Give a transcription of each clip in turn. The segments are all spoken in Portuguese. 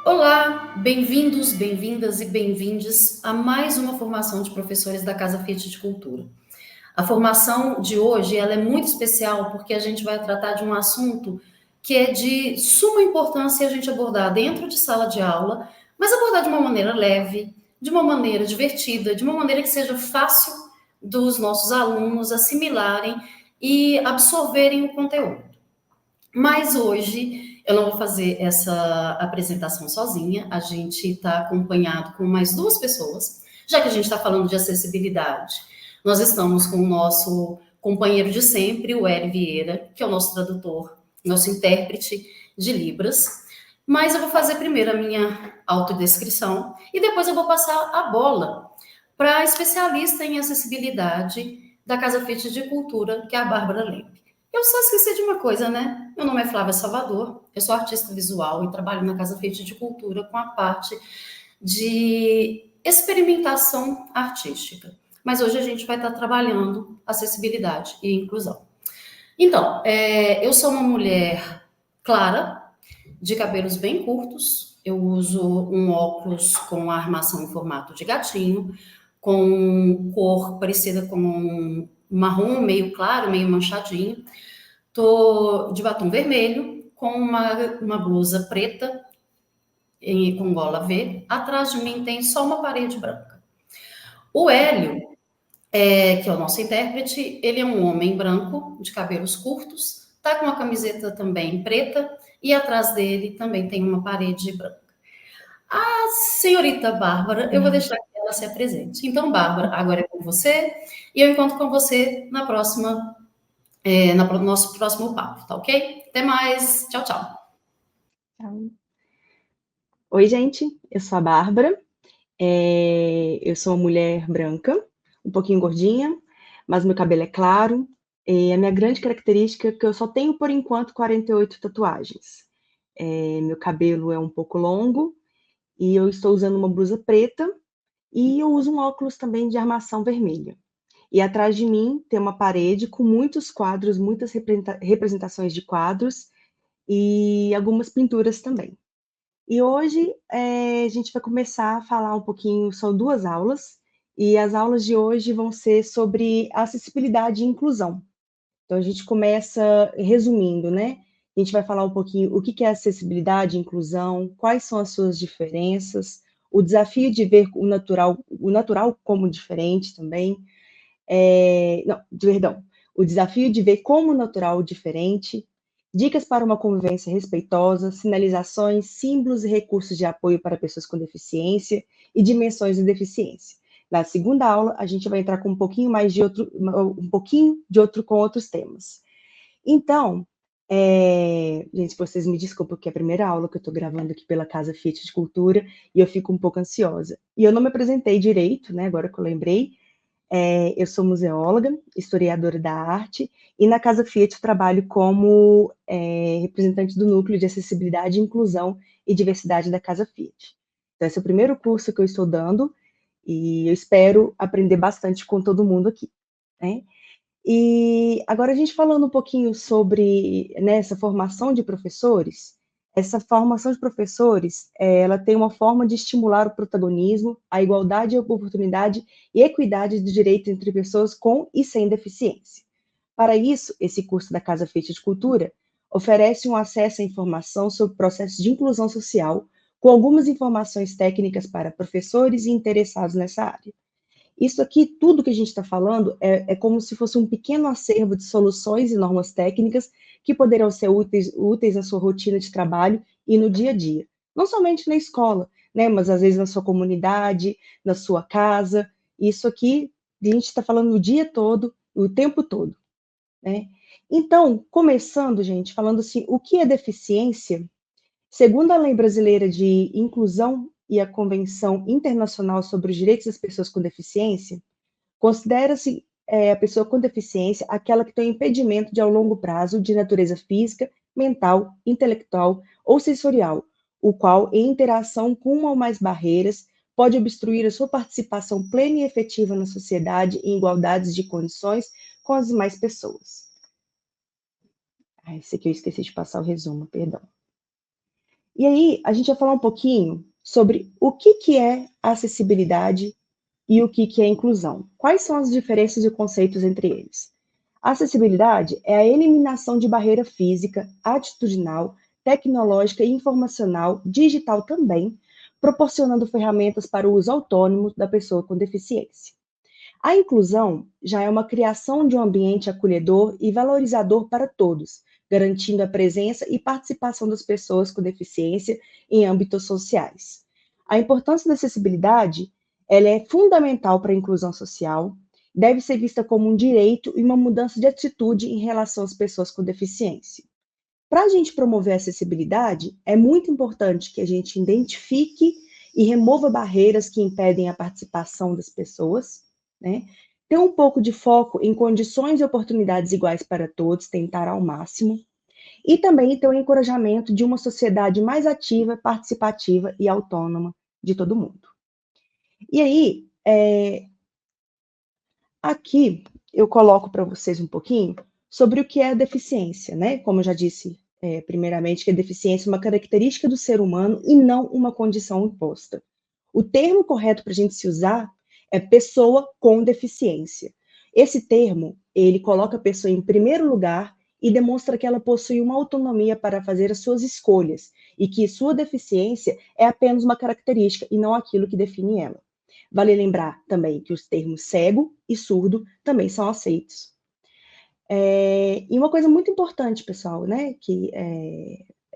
Olá, bem-vindos, bem-vindas e bem-vindes a mais uma formação de professores da Casa Fiat de Cultura. A formação de hoje ela é muito especial porque a gente vai tratar de um assunto que é de suma importância a gente abordar dentro de sala de aula, mas abordar de uma maneira leve, de uma maneira divertida, de uma maneira que seja fácil dos nossos alunos assimilarem e absorverem o conteúdo. Mas hoje eu não vou fazer essa apresentação sozinha, a gente está acompanhado com mais duas pessoas, já que a gente está falando de acessibilidade. Nós estamos com o nosso companheiro de sempre, o Hélio Vieira, que é o nosso tradutor, nosso intérprete de Libras. Mas eu vou fazer primeiro a minha autodescrição e depois eu vou passar a bola para a especialista em acessibilidade da Casa Fiat de Cultura, que é a Bárbara Lempe. Eu só esqueci de uma coisa, né? Meu nome é Flávia Salvador, eu sou artista visual e trabalho na Casa Fiat de Cultura com a parte de experimentação artística. Mas hoje a gente vai estar trabalhando acessibilidade e inclusão. Então, eu sou uma mulher clara, de cabelos bem curtos, eu uso um óculos com armação em formato de gatinho, com cor parecida com um marrom, meio claro, meio manchadinho. Tô de batom vermelho, com uma blusa preta, com gola V. Atrás de mim tem só uma parede branca. O Hélio, que é o nosso intérprete, ele é um homem branco, de cabelos curtos, tá com uma camiseta também preta, e atrás dele também tem uma parede branca. A senhorita Bárbara, eu vou deixar que ela se apresente. Então, Bárbara, agora é com você, e eu encontro com você na próxima, no nosso próximo papo, tá ok? Até mais, tchau, tchau. Oi, gente, eu sou a Bárbara, eu sou uma mulher branca, um pouquinho gordinha, mas meu cabelo é claro, e a minha grande característica é que eu só tenho, por enquanto, 48 tatuagens. Meu cabelo é um pouco longo, e eu estou usando uma blusa preta, e eu uso um óculos também de armação vermelha. E atrás de mim tem uma parede com muitos quadros, muitas representações de quadros, e algumas pinturas também. E hoje a gente vai começar a falar um pouquinho, são 2 aulas, e as aulas de hoje vão ser sobre acessibilidade e inclusão. Então a gente começa resumindo, né? A gente vai falar um pouquinho o que é acessibilidade e inclusão, quais são as suas diferenças, o desafio de ver o natural como diferente também. Não, perdão. O desafio de ver como natural diferente, dicas para uma convivência respeitosa, sinalizações, símbolos e recursos de apoio para pessoas com deficiência e dimensões de deficiência. Na segunda aula, a gente vai entrar com um pouquinho com outros temas. Então, gente, vocês me desculpem, porque é a primeira aula que eu estou gravando aqui pela Casa Fiat de Cultura e eu fico um pouco ansiosa. E eu não me apresentei direito, né? Agora que eu lembrei. Eu sou museóloga, historiadora da arte, e na Casa Fiat eu trabalho como representante do Núcleo de Acessibilidade, Inclusão e Diversidade da Casa Fiat. Então, esse é o primeiro curso que eu estou dando, e eu espero aprender bastante com todo mundo aqui, né? E agora a gente falando um pouquinho sobre, né, essa formação de professores, essa formação de professores, ela tem uma forma de estimular o protagonismo, a igualdade de oportunidade e equidade de direitos entre pessoas com e sem deficiência. Para isso, esse curso da Casa Fiat de Cultura oferece um acesso à informação sobre o processo de inclusão social, com algumas informações técnicas para professores e interessados nessa área. Isso aqui, tudo que a gente está falando, é como se fosse um pequeno acervo de soluções e normas técnicas que poderão ser úteis na sua rotina de trabalho e no dia a dia. Não somente na escola, né, mas às vezes na sua comunidade, na sua casa. Isso aqui, a gente está falando o dia todo, o tempo todo, né? Então, começando, gente, falando assim, o que é deficiência? Segundo a Lei Brasileira de Inclusão e a Convenção Internacional sobre os Direitos das Pessoas com Deficiência, considera-se a pessoa com deficiência aquela que tem um impedimento de ao longo prazo de natureza física, mental, intelectual ou sensorial, o qual, em interação com uma ou mais barreiras, pode obstruir a sua participação plena e efetiva na sociedade em igualdades de condições com as demais pessoas. Esse aqui eu esqueci de passar o resumo, perdão. E aí, a gente vai falar um pouquinho sobre o que é acessibilidade e o que é inclusão. Quais são as diferenças e conceitos entre eles? A acessibilidade é a eliminação de barreira física, atitudinal, tecnológica e informacional, digital também, proporcionando ferramentas para o uso autônomo da pessoa com deficiência. A inclusão já é uma criação de um ambiente acolhedor e valorizador para todos, garantindo a presença e participação das pessoas com deficiência em âmbitos sociais. A importância da acessibilidade, ela é fundamental para a inclusão social, deve ser vista como um direito e uma mudança de atitude em relação às pessoas com deficiência. Para a gente promover a acessibilidade, é muito importante que a gente identifique e remova barreiras que impedem a participação das pessoas, né? Ter um pouco de foco em condições e oportunidades iguais para todos, tentar ao máximo, e também ter o encorajamento de uma sociedade mais ativa, participativa e autônoma de todo mundo. E aí, aqui eu coloco para vocês um pouquinho sobre o que é a deficiência, né? Como eu já disse, primeiramente, que a deficiência é uma característica do ser humano e não uma condição imposta. O termo correto para a gente se usar é pessoa com deficiência. Esse termo, ele coloca a pessoa em primeiro lugar e demonstra que ela possui uma autonomia para fazer as suas escolhas e que sua deficiência é apenas uma característica e não aquilo que define ela. Vale lembrar também que os termos cego e surdo também são aceitos. E uma coisa muito importante, pessoal, né, que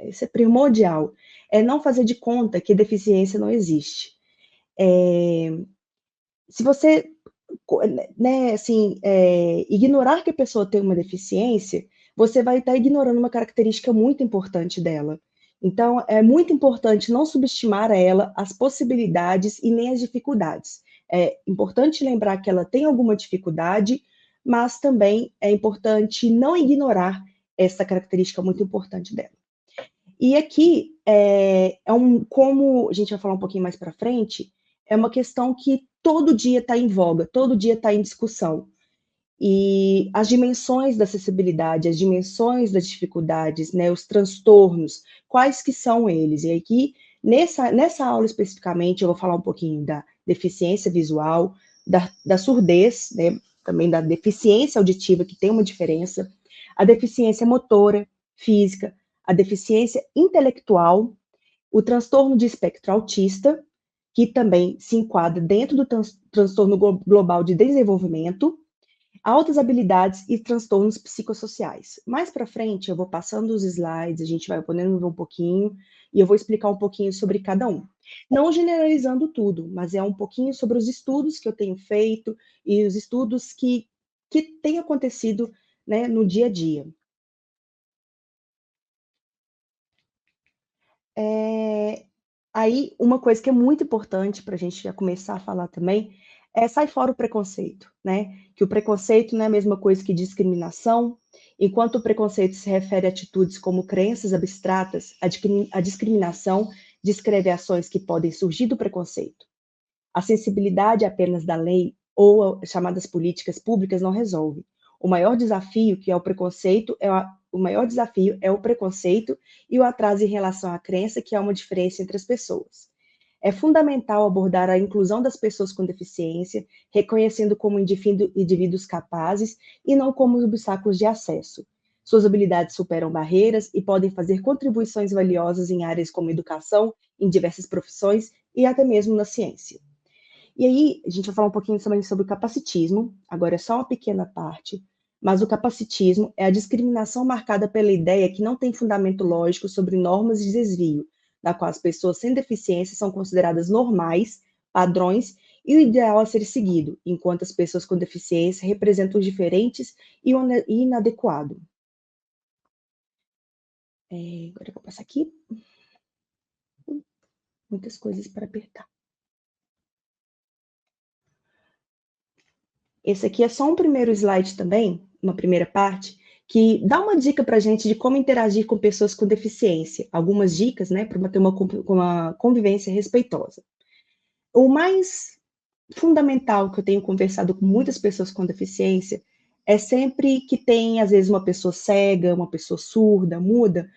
isso é primordial, é não fazer de conta que deficiência não existe. Se você, né, assim, ignorar que a pessoa tem uma deficiência, você vai estar ignorando uma característica muito importante dela. Então, é muito importante não subestimar a ela as possibilidades e nem as dificuldades. É importante lembrar que ela tem alguma dificuldade, mas também é importante não ignorar essa característica muito importante dela. E aqui, como a gente vai falar um pouquinho mais para frente, é uma questão que todo dia está em voga, todo dia está em discussão. E as dimensões da acessibilidade, as dimensões das dificuldades, né, os transtornos, quais que são eles? E aqui, nessa aula especificamente, eu vou falar um pouquinho da deficiência visual, da surdez, né, também da deficiência auditiva, que tem uma diferença, a deficiência motora, física, a deficiência intelectual, o transtorno de espectro autista, que também se enquadra dentro do transtorno global de desenvolvimento, altas habilidades e transtornos psicossociais. Mais para frente, eu vou passando os slides, a gente vai podendo ver um pouquinho, e eu vou explicar um pouquinho sobre cada um. Não generalizando tudo, mas é um pouquinho sobre os estudos que eu tenho feito e os estudos que têm acontecido, né, no dia a dia. Aí, uma coisa que é muito importante para a gente já começar a falar também é sai fora o preconceito, né? Que o preconceito não é a mesma coisa que discriminação. Enquanto o preconceito se refere a atitudes como crenças abstratas, a discriminação descreve ações que podem surgir do preconceito. A sensibilidade apenas da lei ou chamadas políticas públicas não resolve. O maior desafio, que é o preconceito, o maior desafio é o preconceito e o atraso em relação à crença que há uma diferença entre as pessoas. É fundamental abordar a inclusão das pessoas com deficiência, reconhecendo como indivíduos capazes e não como obstáculos de acesso. Suas habilidades superam barreiras e podem fazer contribuições valiosas em áreas como educação, em diversas profissões e até mesmo na ciência. E aí, a gente vai falar um pouquinho também sobre o capacitismo, agora é só uma pequena parte, mas o capacitismo é a discriminação marcada pela ideia que não tem fundamento lógico sobre normas de desvio, na qual as pessoas sem deficiência são consideradas normais, padrões e o ideal a ser seguido, enquanto as pessoas com deficiência representam os diferentes e o inadequado. Agora eu vou passar aqui. Muitas coisas para apertar. Esse aqui é só um primeiro slide também, uma primeira parte, que dá uma dica para a gente de como interagir com pessoas com deficiência. Algumas dicas, né, para ter uma convivência respeitosa. O mais fundamental que eu tenho conversado com muitas pessoas com deficiência é sempre que tem, às vezes, uma pessoa cega, uma pessoa surda, muda,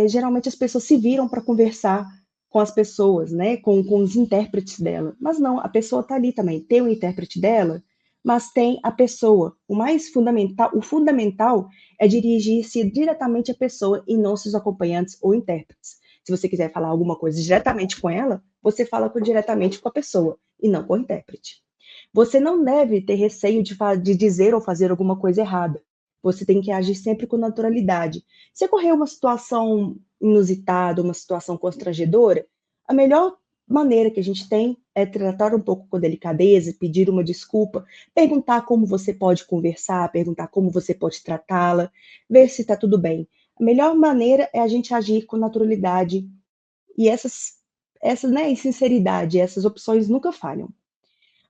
geralmente as pessoas se viram para conversar com as pessoas, né, com os intérpretes dela. Mas não, a pessoa está ali também. Tem o intérprete dela, mas tem a pessoa. O fundamental é dirigir-se diretamente à pessoa e não seus acompanhantes ou intérpretes. Se você quiser falar alguma coisa diretamente com ela, você fala diretamente com a pessoa e não com o intérprete. Você não deve ter receio de dizer ou fazer alguma coisa errada. Você tem que agir sempre com naturalidade. Se ocorrer uma situação inusitada, uma situação constrangedora, a melhor maneira que a gente tem é tratar um pouco com delicadeza, pedir uma desculpa, perguntar como você pode conversar, perguntar como você pode tratá-la, ver se está tudo bem. A melhor maneira é a gente agir com naturalidade e essas, né, e sinceridade, essas opções nunca falham.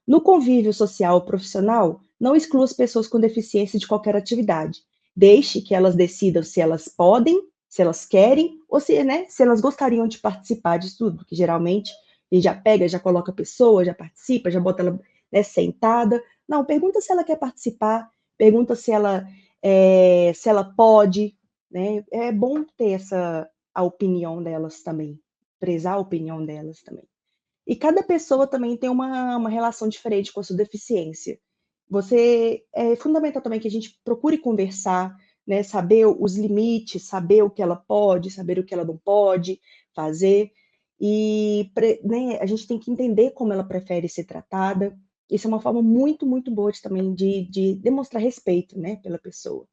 No convívio social ou profissional, não exclua as pessoas com deficiência de qualquer atividade. Deixe que elas decidam se elas podem, se elas querem, ou se, né, se elas gostariam de participar disso tudo, porque geralmente a gente já pega, já coloca a pessoa, já participa, já bota ela, né, sentada. Não, pergunta se ela quer participar, pergunta se ela pode, né? É bom ter a opinião delas também, prezar a opinião delas também. E cada pessoa também tem uma relação diferente com a sua deficiência. É fundamental também que a gente procure conversar, né, saber os limites, saber o que ela pode, saber o que ela não pode fazer. E né, a gente tem que entender como ela prefere ser tratada. Isso é uma forma muito, muito boa também de demonstrar respeito, né, pela pessoa.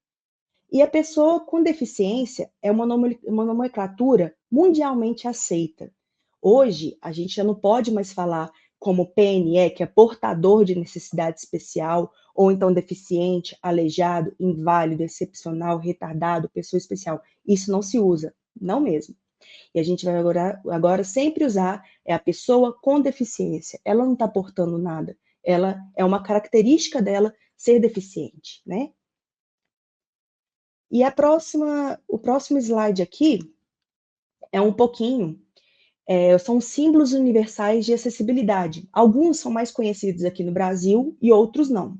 E a pessoa com deficiência é uma nomenclatura mundialmente aceita. Hoje, a gente já não pode mais falar como PNE, que é portador de necessidade especial, ou então deficiente, aleijado, inválido, excepcional, retardado, pessoa especial. Isso não se usa, não mesmo. E a gente vai agora sempre usar a pessoa com deficiência. Ela não está portando nada. Ela é uma característica dela ser deficiente, né? E o próximo slide aqui é um pouquinho, são símbolos universais de acessibilidade. Alguns são mais conhecidos aqui no Brasil e outros não.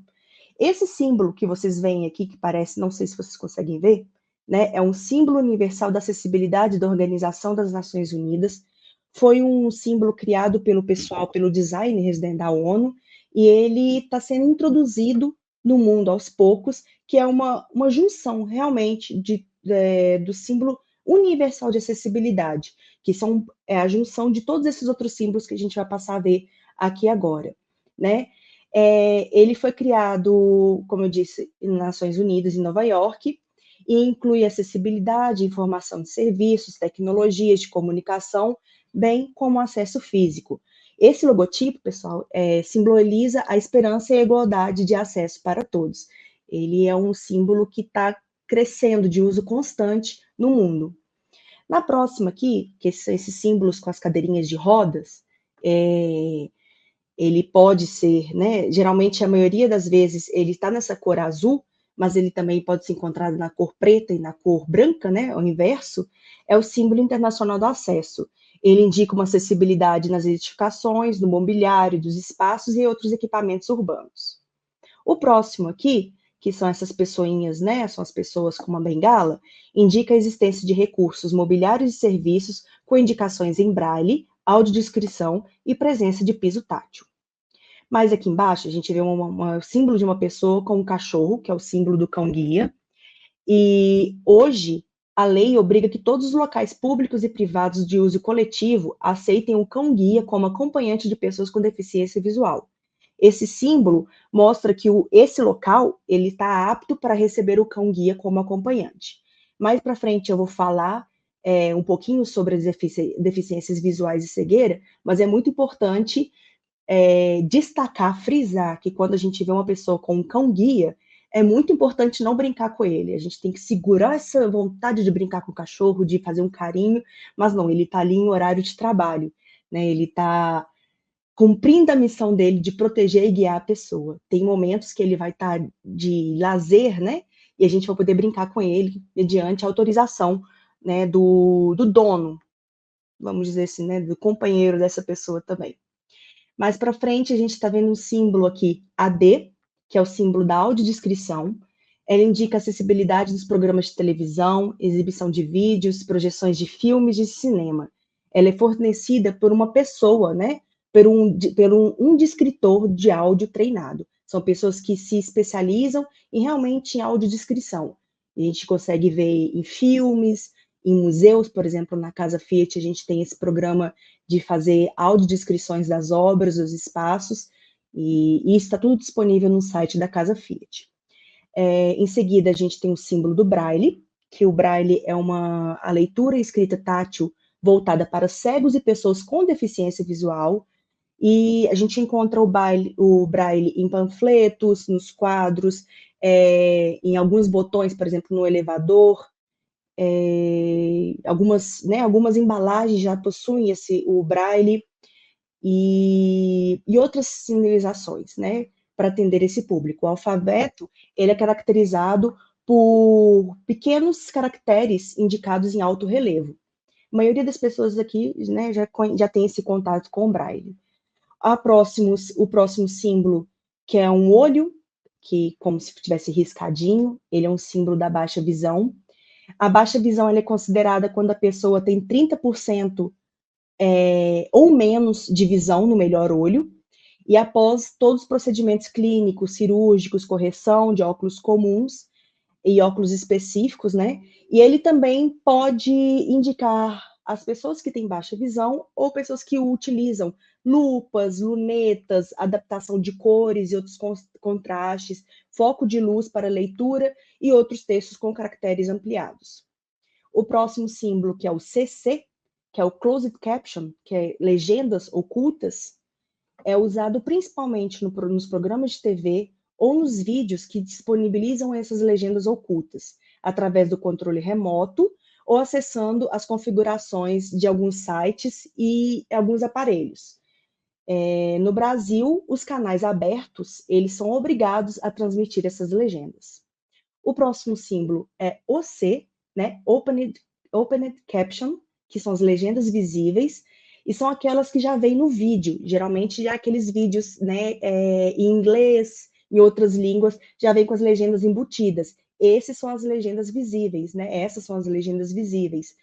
Esse símbolo que vocês veem aqui, que parece, não sei se vocês conseguem ver, né, é um símbolo universal da acessibilidade da Organização das Nações Unidas. Foi um símbolo criado pelo pessoal, pelo design residente da ONU, e ele está sendo introduzido no mundo aos poucos, que é uma junção realmente do símbolo universal de acessibilidade, que é a junção de todos esses outros símbolos que a gente vai passar a ver aqui agora, né? Ele foi criado, como eu disse, nas Nações Unidas, em Nova York, e inclui acessibilidade, informação de serviços, tecnologias de comunicação, bem como acesso físico. Esse logotipo, pessoal, simboliza a esperança e a igualdade de acesso para todos. Ele é um símbolo que está crescendo de uso constante no mundo. Na próxima aqui, que são esses símbolos com as cadeirinhas de rodas, ele pode ser, né? Geralmente, a maioria das vezes, ele está nessa cor azul, mas ele também pode ser encontrado na cor preta e na cor branca, né? O inverso, é o símbolo internacional do acesso. Ele indica uma acessibilidade nas edificações, no mobiliário, dos espaços e outros equipamentos urbanos. O próximo aqui, que são essas pessoinhas, né? São as pessoas com uma bengala, indica a existência de recursos mobiliários e serviços com indicações em braille, audiodescrição e presença de piso tátil. Mas aqui embaixo a gente vê um símbolo de uma pessoa com um cachorro, que é o símbolo do cão-guia. E hoje a lei obriga que todos os locais públicos e privados de uso coletivo aceitem o cão-guia como acompanhante de pessoas com deficiência visual. Esse símbolo mostra que esse local ele está apto para receber o cão-guia como acompanhante. Mais para frente eu vou falar um pouquinho sobre as deficiências visuais e cegueira, mas é muito importante destacar, frisar que quando a gente vê uma pessoa com um cão-guia, é muito importante não brincar com ele. A gente tem que segurar essa vontade de brincar com o cachorro, de fazer um carinho, mas não, ele está ali em horário de trabalho, né? Ele está cumprindo a missão dele de proteger e guiar a pessoa. Tem momentos que ele vai estar de lazer, né? E a gente vai poder brincar com ele mediante a autorização, né, do dono, vamos dizer assim, né, do companheiro dessa pessoa também. Mais para frente, a gente está vendo um símbolo aqui, AD, que é o símbolo da audiodescrição. Ela indica a acessibilidade dos programas de televisão, exibição de vídeos, projeções de filmes de cinema. Ela é fornecida por uma pessoa, né? Por um descritor de áudio treinado. São pessoas que se especializam realmente em audiodescrição. A gente consegue ver em filmes, em museus, por exemplo, na Casa Fiat, a gente tem esse programa de fazer audiodescrições das obras, dos espaços, e isso está tudo disponível no site da Casa Fiat. Em seguida, a gente tem o símbolo do Braille, que o Braille é a leitura e escrita tátil voltada para cegos e pessoas com deficiência visual, e a gente encontra o Braille em panfletos, nos quadros, em alguns botões, por exemplo, no elevador, algumas embalagens já possuem o Braille e outras sinalizações, né, para atender esse público. O alfabeto, ele é caracterizado por pequenos caracteres indicados em alto relevo. A maioria das pessoas aqui, né, já tem esse contato com o Braille. O próximo símbolo, que é um olho, que como se tivesse riscadinho, ele é um símbolo da baixa visão. A baixa visão ela é considerada quando a pessoa tem 30% ou menos de visão no melhor olho, e após todos os procedimentos clínicos, cirúrgicos, correção de óculos comuns e óculos específicos, né? E ele também pode indicar as pessoas que têm baixa visão ou pessoas que utilizam lupas, lunetas, adaptação de cores e outros contrastes, foco de luz para leitura e outros textos com caracteres ampliados. O próximo símbolo, que é o CC, que é o Closed Caption, que é legendas ocultas, é usado principalmente nos programas de TV ou nos vídeos que disponibilizam essas legendas ocultas, através do controle remoto ou acessando as configurações de alguns sites e alguns aparelhos. No Brasil, os canais abertos, eles são obrigados a transmitir essas legendas. O próximo símbolo é OC, né? Opened Caption, que são as legendas visíveis, e são aquelas que já vêm no vídeo. Geralmente, já aqueles vídeos, né, em inglês, em outras línguas, já vem com as legendas embutidas. Essas são as legendas visíveis, né? Essas são as legendas visíveis.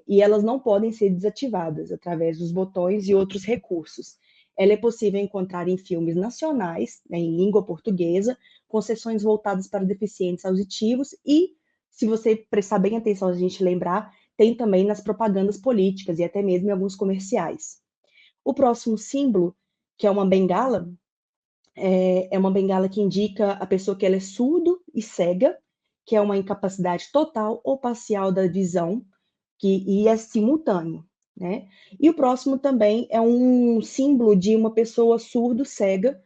E elas não podem ser desativadas através dos botões e outros recursos. Ela é possível encontrar em filmes nacionais, né, em língua portuguesa, com sessões voltadas para deficientes auditivos e, se você prestar bem atenção, a gente lembrar, tem também nas propagandas políticas e até mesmo em alguns comerciais. O próximo símbolo, que é uma bengala, é uma bengala que indica a pessoa que ela é surdo e cega, que é uma incapacidade total ou parcial da visão, e é simultâneo, né? E o próximo também é um símbolo de uma pessoa surdo-cega,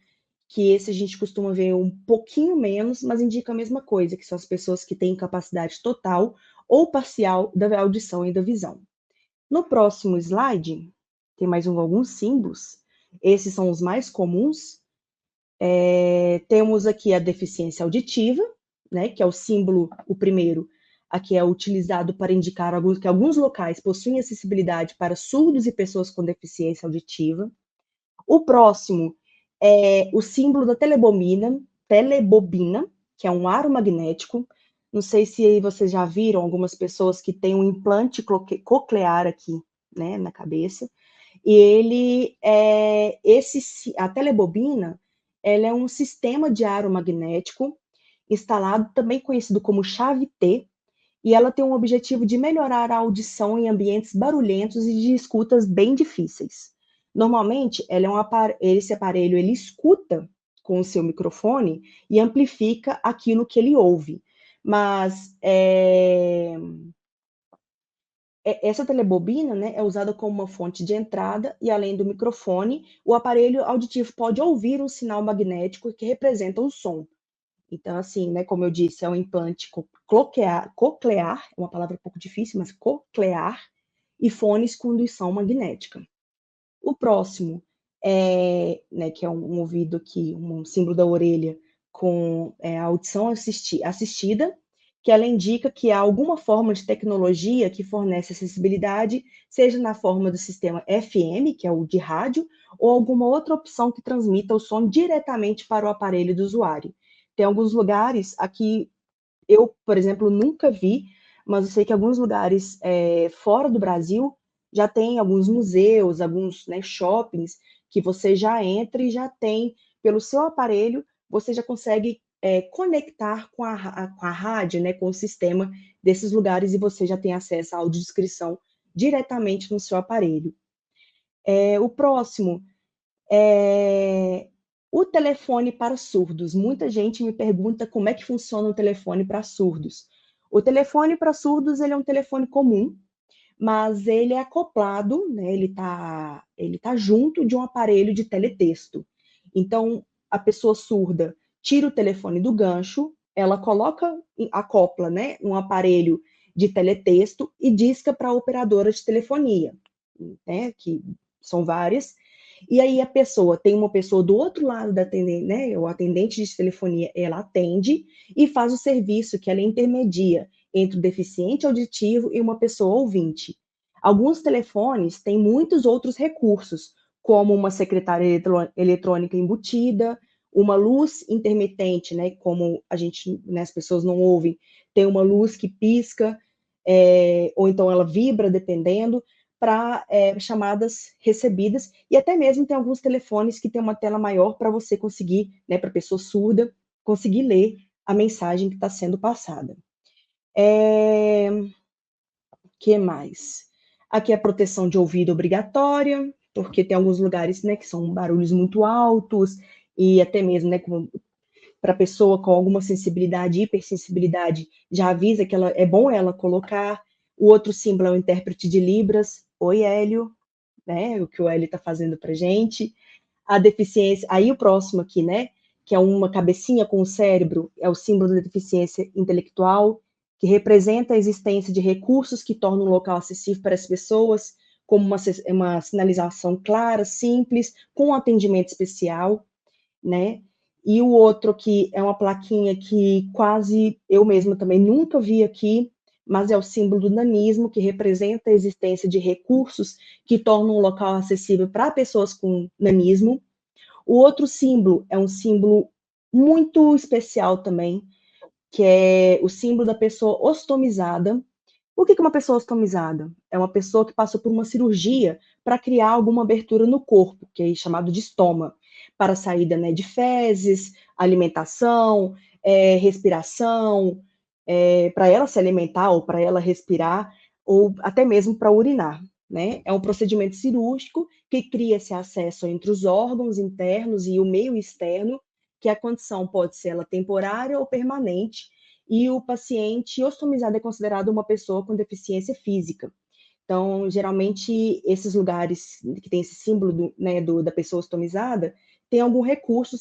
que esse a gente costuma ver um pouquinho menos, mas indica a mesma coisa, que são as pessoas que têm capacidade total ou parcial da audição e da visão. No próximo slide, tem mais alguns símbolos, esses são os mais comuns. Temos aqui a deficiência auditiva, né, que é o símbolo, o primeiro, aqui é utilizado para indicar que alguns locais possuem acessibilidade para surdos e pessoas com deficiência auditiva. O próximo é o símbolo da telebobina, que é um aro magnético. Não sei se vocês já viram algumas pessoas que têm um implante coclear aqui, né, na cabeça. E a telebobina, ela é um sistema de aro magnético instalado, também conhecido como chave T, e ela tem um objetivo de melhorar a audição em ambientes barulhentos e de escutas bem difíceis. Normalmente, esse aparelho ele escuta com o seu microfone e amplifica aquilo que ele ouve. Mas essa telebobina, né, é usada como uma fonte de entrada e, além do microfone, o aparelho auditivo pode ouvir um sinal magnético que representa o som. Então, assim, né, como eu disse, é um implante coclear, é uma palavra um pouco difícil, mas coclear, e fones com indução magnética. O próximo né, que é um ouvido aqui, um símbolo da orelha com a audição assistida, que ela indica que há alguma forma de tecnologia que fornece acessibilidade, seja na forma do sistema FM, que é o de rádio, ou alguma outra opção que transmita o som diretamente para o aparelho do usuário. Tem alguns lugares aqui, eu, por exemplo, nunca vi, mas eu sei que alguns lugares fora do Brasil já tem alguns museus, alguns, né, shoppings, que você já entra e já tem, pelo seu aparelho, você já consegue conectar com a rádio, né, com o sistema desses lugares e você já tem acesso à audiodescrição diretamente no seu aparelho. O próximo é o telefone para surdos. Muita gente me pergunta como é que funciona o telefone para surdos. O telefone para surdos ele é um telefone comum, mas ele é acoplado, né, ele tá junto de um aparelho de teletexto. Então, a pessoa surda tira o telefone do gancho, ela acopla, né, um aparelho de teletexto e disca para a operadora de telefonia, né, que são várias, e aí a pessoa, tem uma pessoa do outro lado da atendente, né, o atendente de telefonia, ela atende e faz o serviço que ela intermedia entre o deficiente auditivo e uma pessoa ouvinte. Alguns telefones têm muitos outros recursos, como uma secretária eletrônica embutida, uma luz intermitente, né, como a gente, né, as pessoas não ouvem, tem uma luz que pisca, ou então ela vibra, dependendo, para chamadas recebidas, e até mesmo tem alguns telefones que tem uma tela maior para você conseguir, né, para a pessoa surda, conseguir ler a mensagem que está sendo passada. Que mais? Aqui é a proteção de ouvido obrigatória, porque tem alguns lugares, né, que são barulhos muito altos, e até mesmo, né, para pessoa com alguma sensibilidade, hipersensibilidade, já avisa que é bom ela colocar. O outro símbolo é o intérprete de Libras. Oi, Hélio, né? O que o Hélio está fazendo para gente. A deficiência, aí o próximo aqui, né? Que é uma cabecinha com o cérebro, é o símbolo da deficiência intelectual, que representa a existência de recursos que tornam o local acessível para as pessoas, como uma sinalização clara, simples, com um atendimento especial, né? E o outro que é uma plaquinha que quase eu mesma também nunca vi aqui, mas é o símbolo do nanismo, que representa a existência de recursos que tornam um local acessível para pessoas com nanismo. O outro símbolo é um símbolo muito especial também, que é o símbolo da pessoa ostomizada. O que é uma pessoa ostomizada? É uma pessoa que passou por uma cirurgia para criar alguma abertura no corpo, que é chamado de estoma, para a saída, né, de fezes, alimentação, respiração, para ela se alimentar ou para ela respirar, ou até mesmo para urinar. Né? É um procedimento cirúrgico que cria esse acesso entre os órgãos internos e o meio externo, que a condição pode ser ela temporária ou permanente, e o paciente ostomizado é considerado uma pessoa com deficiência física. Então, geralmente, esses lugares que tem esse símbolo né, da pessoa ostomizada, tem algum recurso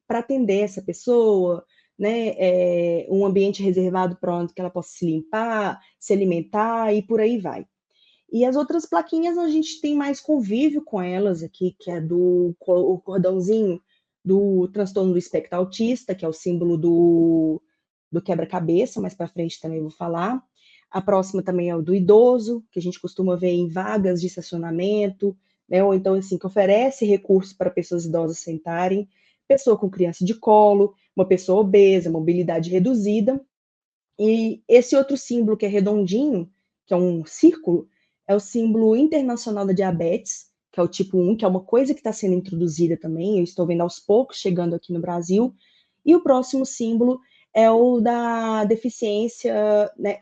para atender essa pessoa, né, um ambiente reservado para onde que ela possa se limpar, se alimentar e por aí vai. E as outras plaquinhas a gente tem mais convívio com elas aqui, que é o cordãozinho do transtorno do espectro autista, que é o símbolo do quebra-cabeça, mais para frente também vou falar. A próxima também é o do idoso, que a gente costuma ver em vagas de estacionamento, né? Ou então, assim, que oferece recursos para pessoas idosas sentarem, pessoa com criança de colo, uma pessoa obesa, mobilidade reduzida. E esse outro símbolo que é redondinho, que é um círculo, é o símbolo internacional da diabetes, que é o tipo 1, que é uma coisa que está sendo introduzida também, eu estou vendo aos poucos chegando aqui no Brasil. E o próximo símbolo é o da deficiência, né,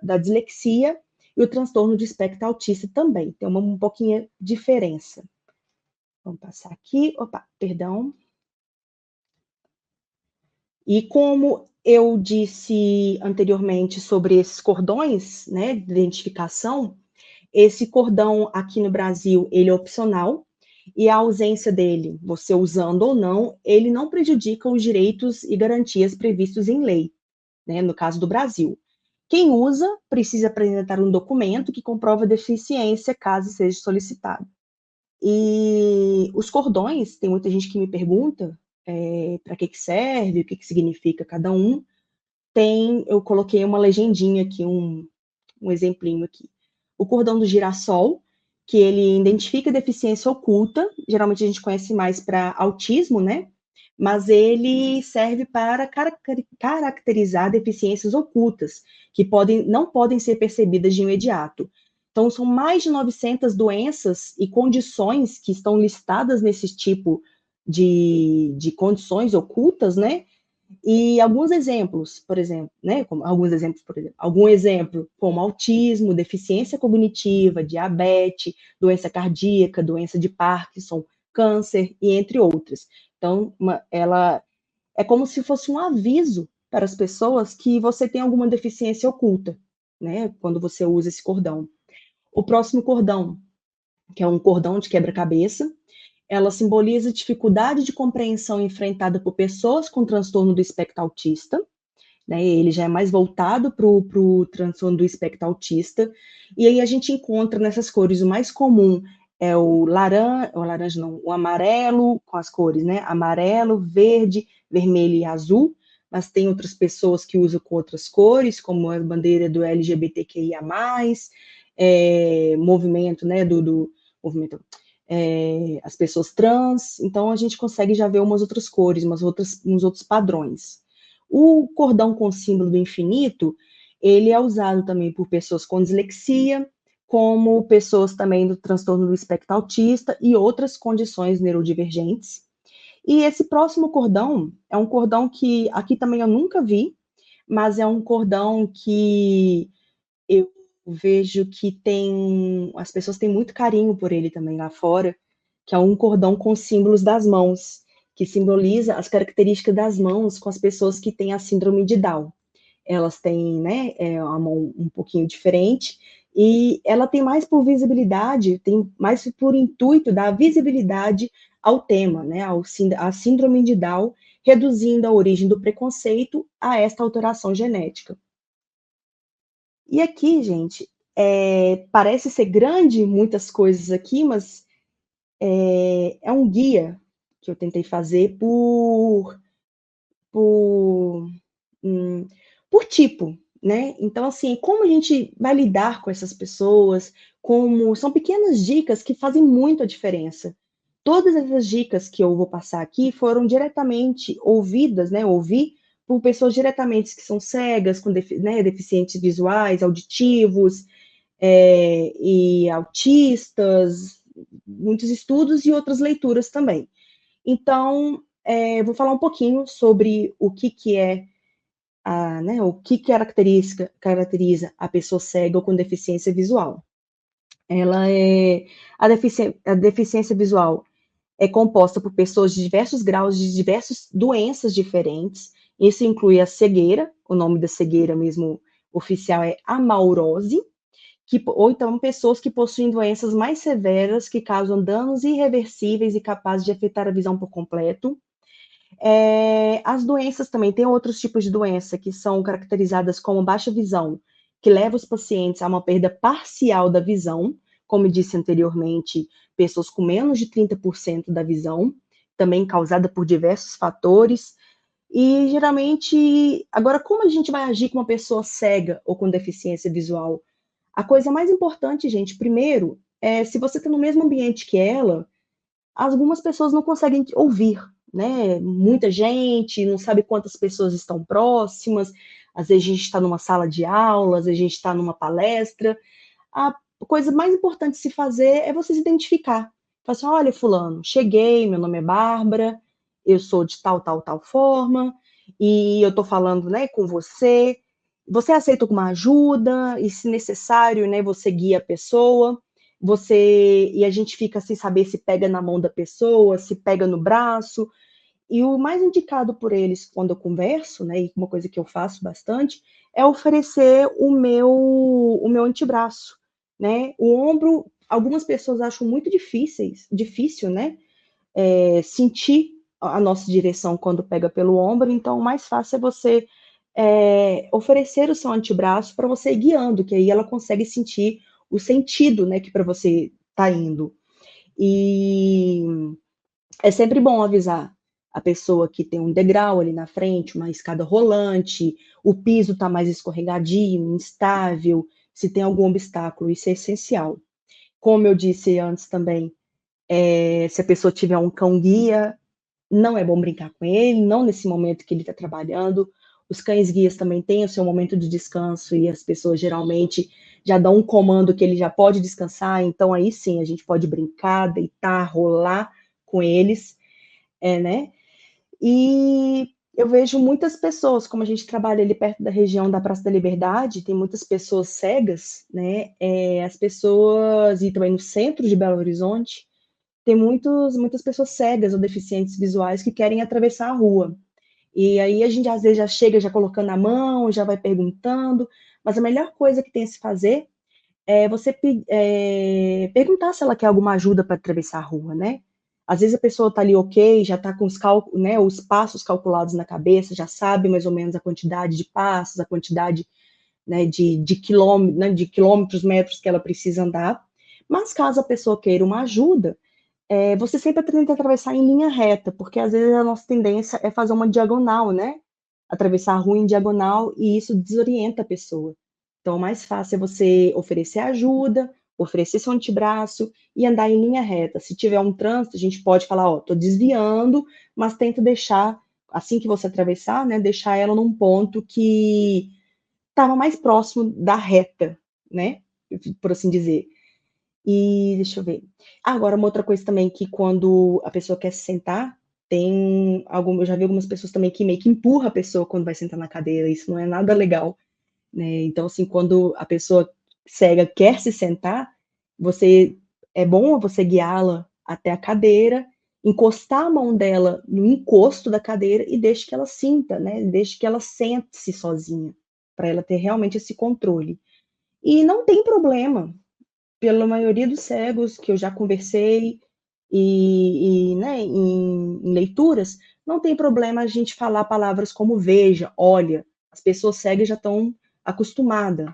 da dislexia e o transtorno de espectro autista também. Tem um pouquinho de diferença. Vamos passar aqui. Opa, perdão. E como eu disse anteriormente sobre esses cordões, né, de identificação, esse cordão aqui no Brasil, ele é opcional, e a ausência dele, você usando ou não, ele não prejudica os direitos e garantias previstos em lei, né, no caso do Brasil. Quem usa precisa apresentar um documento que comprova a deficiência, caso seja solicitado. E os cordões, tem muita gente que me pergunta, para que serve, o que significa cada um, eu coloquei uma legendinha aqui, um exemplinho aqui. O cordão do girassol, que ele identifica deficiência oculta, geralmente a gente conhece mais para autismo, né? Mas ele serve para caracterizar deficiências ocultas, que não podem ser percebidas de imediato. Então, são mais de 900 doenças e condições que estão listadas nesse tipo de condições ocultas, né? E alguns exemplos, por exemplo, né? Algum exemplo, como autismo, deficiência cognitiva, diabetes, doença cardíaca, doença de Parkinson, câncer e entre outras. Então, ela é como se fosse um aviso para as pessoas que você tem alguma deficiência oculta, né? Quando você usa esse cordão. O próximo cordão, que é um cordão de quebra-cabeça, ela simboliza dificuldade de compreensão enfrentada por pessoas com transtorno do espectro autista, né? Ele já é mais voltado para o transtorno do espectro autista, e aí a gente encontra nessas cores, o mais comum é o amarelo, com as cores, né? Amarelo, verde, vermelho e azul, mas tem outras pessoas que usam com outras cores, como a bandeira do LGBTQIA+, movimento, né, do movimento, as pessoas trans, então a gente consegue já ver umas outras cores, uns outros padrões. O cordão com símbolo do infinito, ele é usado também por pessoas com dislexia, como pessoas também do transtorno do espectro autista e outras condições neurodivergentes. E esse próximo cordão é um cordão que aqui também eu nunca vi, mas é um cordão que eu vejo que as pessoas têm muito carinho por ele também lá fora, que é um cordão com símbolos das mãos, que simboliza as características das mãos com as pessoas que têm a síndrome de Down. Elas têm, né, a mão um pouquinho diferente, e ela tem mais por visibilidade, tem mais por intuito dar visibilidade ao tema, né, a síndrome de Down, reduzindo a origem do preconceito a esta alteração genética. E aqui, gente, parece ser grande muitas coisas aqui, mas é um guia que eu tentei fazer por, por tipo, né? Então, assim, como a gente vai lidar com essas pessoas, como são pequenas dicas que fazem muito a diferença. Todas essas dicas que eu vou passar aqui foram diretamente ouvidas, né? Ouvi por pessoas diretamente que são cegas, com deficientes visuais, auditivos, e autistas, muitos estudos e outras leituras também. Então, vou falar um pouquinho sobre o que é o que caracteriza a pessoa cega ou com deficiência visual. A deficiência visual é composta por pessoas de diversos graus, de diversas doenças diferentes. Isso inclui a cegueira, o nome da cegueira mesmo oficial é amaurose, ou então pessoas que possuem doenças mais severas que causam danos irreversíveis e capazes de afetar a visão por completo. As doenças também, tem outros tipos de doença que são caracterizadas como baixa visão, que leva os pacientes a uma perda parcial da visão, como disse anteriormente, pessoas com menos de 30% da visão, também causada por diversos fatores. E geralmente, agora, como a gente vai agir com uma pessoa cega ou com deficiência visual? A coisa mais importante, gente, primeiro, se você está no mesmo ambiente que ela, algumas pessoas não conseguem ouvir, né? Muita gente, não sabe quantas pessoas estão próximas, às vezes a gente está numa sala de aula, às vezes a gente está numa palestra. A coisa mais importante de se fazer é você se identificar. Falar assim, olha, fulano, cheguei, meu nome é Bárbara, eu sou de tal, tal, tal forma, e eu estou falando, né, com você. Você aceita alguma ajuda? E, se necessário, né, você guia a pessoa. E a gente fica sem saber se pega na mão da pessoa, se pega no braço. E o mais indicado por eles quando eu converso, né, e uma coisa que eu faço bastante, é oferecer o meu antebraço, né? O ombro, algumas pessoas acham muito difícil, né, sentir a nossa direção quando pega pelo ombro, então o mais fácil é você oferecer o seu antebraço para você ir guiando, que aí ela consegue sentir o sentido, né, que para você está indo. E é sempre bom avisar a pessoa que tem um degrau ali na frente, uma escada rolante, o piso está mais escorregadio, instável, se tem algum obstáculo, isso é essencial. Como eu disse antes também, se a pessoa tiver um cão-guia, não é bom brincar com ele, não nesse momento que ele está trabalhando. Os cães-guias também têm o seu momento de descanso e as pessoas geralmente já dão um comando que ele já pode descansar, então aí sim a gente pode brincar, deitar, rolar com eles, né? E eu vejo muitas pessoas, como a gente trabalha ali perto da região da Praça da Liberdade, tem muitas pessoas cegas, né? As pessoas, e também no centro de Belo Horizonte, tem muitas pessoas cegas ou deficientes visuais que querem atravessar a rua. E aí a gente às vezes já chega já colocando a mão, já vai perguntando, mas a melhor coisa que tem a se fazer é você perguntar se ela quer alguma ajuda para atravessar a rua, né? Às vezes a pessoa está ali ok, já está com né, os passos calculados na cabeça, já sabe mais ou menos a quantidade de passos, a quantidade, né, de quilômetros, metros que ela precisa andar. Mas caso a pessoa queira uma ajuda, você sempre tenta atravessar em linha reta, porque às vezes a nossa tendência é fazer uma diagonal, né? Atravessar a rua em diagonal e isso desorienta a pessoa. Então, o mais fácil é você oferecer ajuda, oferecer seu antebraço e andar em linha reta. Se tiver um trânsito, a gente pode falar, ó, tô desviando, mas tenta deixar, assim que você atravessar, né, deixar ela num ponto que estava mais próximo da reta, né? Por assim dizer. E deixa eu ver. Agora, uma outra coisa também que quando a pessoa quer se sentar, eu já vi algumas pessoas também que meio que empurra a pessoa quando vai sentar na cadeira, isso não é nada legal, né? Então, assim, quando a pessoa cega quer se sentar, é bom você guiá-la até a cadeira, encostar a mão dela no encosto da cadeira e deixe que ela sinta, né? Deixe que ela sente-se sozinha, para ela ter realmente esse controle. E não tem problema, pela maioria dos cegos que eu já conversei né, em leituras, não tem problema a gente falar palavras como veja, olha. As pessoas cegas já estão acostumadas,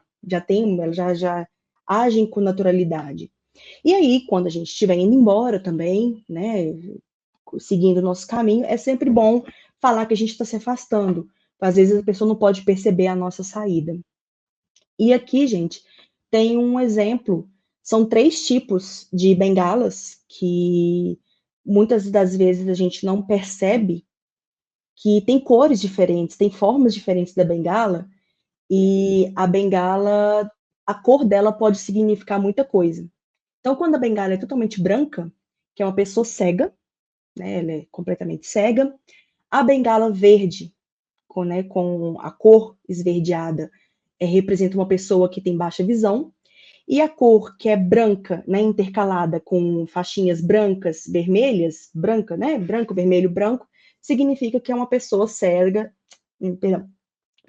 elas já agem com naturalidade. E aí, quando a gente estiver indo embora também, né, seguindo o nosso caminho, é sempre bom falar que a gente está se afastando. Às vezes a pessoa não pode perceber a nossa saída. E aqui, gente, tem um exemplo. São 3 tipos de bengalas que muitas das vezes a gente não percebe que tem cores diferentes, tem formas diferentes da bengala, e a bengala, a cor dela pode significar muita coisa. Então, quando a bengala é totalmente branca, que é uma pessoa cega, né, ela é completamente cega, a bengala verde, com a cor esverdeada, representa uma pessoa que tem baixa visão, e a cor que é branca, né, intercalada com faixinhas brancas, vermelhas, branca, né, branco, vermelho, branco, significa que é uma pessoa cega, perdão,